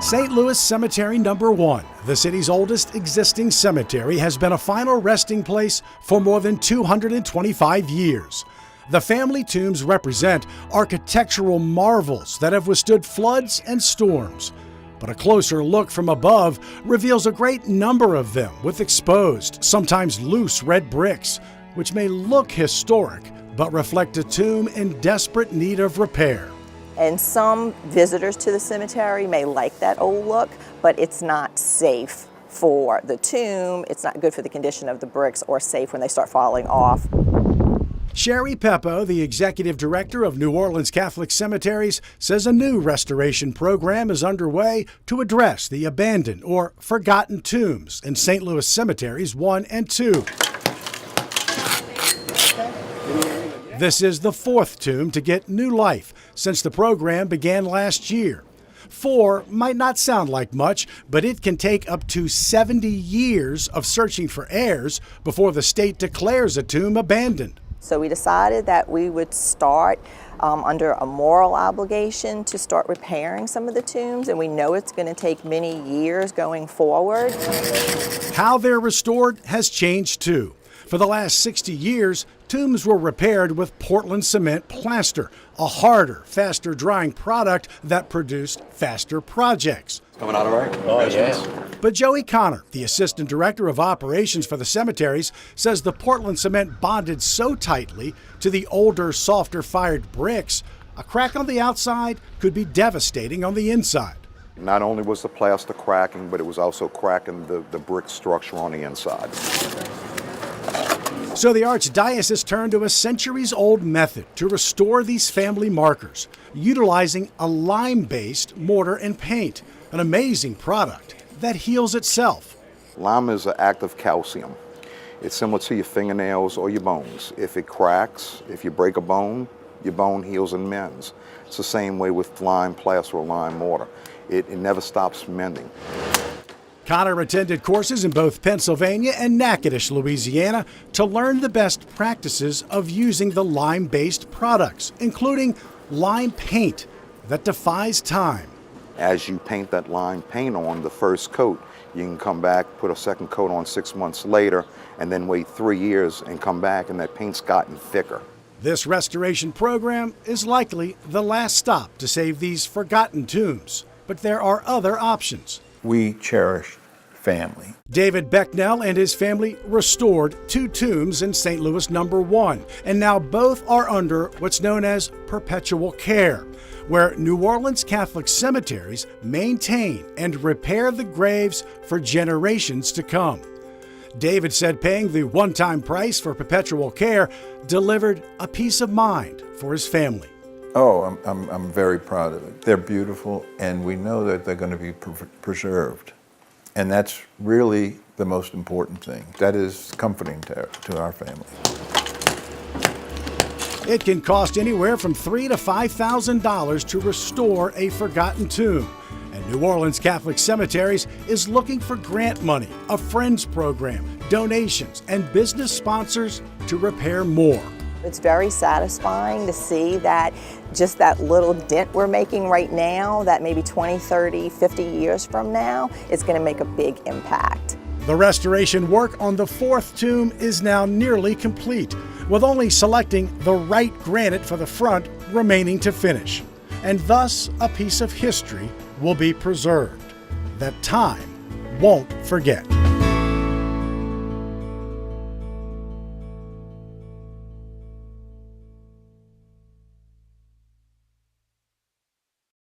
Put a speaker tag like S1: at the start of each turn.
S1: St. Louis Cemetery Number 1, the city's oldest existing cemetery, has been a final resting place for more than 225 years. The family tombs represent architectural marvels that have withstood floods and storms. But a closer look from above reveals a great number of them with exposed, sometimes loose red bricks, which may look historic but reflect a tomb in desperate need of repair.
S2: And some visitors to the cemetery may like that old look, but it's not safe for the tomb. It's not good for the condition of the bricks or safe when they start falling off.
S1: Sherry Peppo, the executive director of New Orleans Catholic Cemeteries, says a new restoration program is underway to address the abandoned or forgotten tombs in St. Louis Cemeteries 1 and 2. This is the fourth tomb to get new life since the program began last year. 4 might not sound like much, but it can take up to 70 years of searching for heirs before the state declares a tomb abandoned.
S2: So we decided that we would start under a moral obligation to start repairing some of the tombs, and we know it's going to take many years going forward.
S1: How they're restored has changed too. For the last 60 years, tombs were repaired with Portland cement plaster, a harder, faster drying product that produced faster projects.
S3: Coming out all right?
S4: Oh, yeah.
S1: But Joey Connor, the assistant director of operations for the cemeteries, says the Portland cement bonded so tightly to the older, softer fired bricks, a crack on the outside could be devastating on the inside.
S5: Not only was the plaster cracking, but it was also cracking the brick structure on the inside.
S1: So the Archdiocese turned to a centuries-old method to restore these family markers, utilizing a lime-based mortar and paint, an amazing product that heals itself.
S5: Lime is an active calcium. It's similar to your fingernails or your bones. If it cracks, if you break a bone, your bone heals and mends. It's the same way with lime plaster or lime mortar. It never stops mending.
S1: Connor attended courses in both Pennsylvania and Natchitoches, Louisiana, to learn the best practices of using the lime-based products, including lime paint that defies time.
S5: As you paint that lime paint on the first coat, you can come back, put a second coat on 6 months later, and then wait 3 years and come back and that paint's gotten thicker.
S1: This restoration program is likely the last stop to save these forgotten tombs, but there are other options.
S4: We cherish family.
S1: David Becknell and his family restored 2 tombs in St. Louis Number 1, and now both are under what's known as perpetual care, where New Orleans Catholic Cemeteries maintain and repair the graves for generations to come. David said paying the one-time price for perpetual care delivered a peace of mind for his family.
S4: Oh, I'm very proud of it. They're beautiful, and we know that they're going to be preserved. And that's really the most important thing. That is comforting to our family.
S1: It can cost anywhere from $3,000 to $5,000 to restore a forgotten tomb. And New Orleans Catholic Cemeteries is looking for grant money, a Friends program, donations, and business sponsors to repair more.
S2: It's very satisfying to see that just that little dent we're making right now, that maybe 20, 30, 50 years from now, is going to make a big impact.
S1: The restoration work on the 4th tomb is now nearly complete, with only selecting the right granite for the front remaining to finish. And thus, a piece of history will be preserved that time won't forget.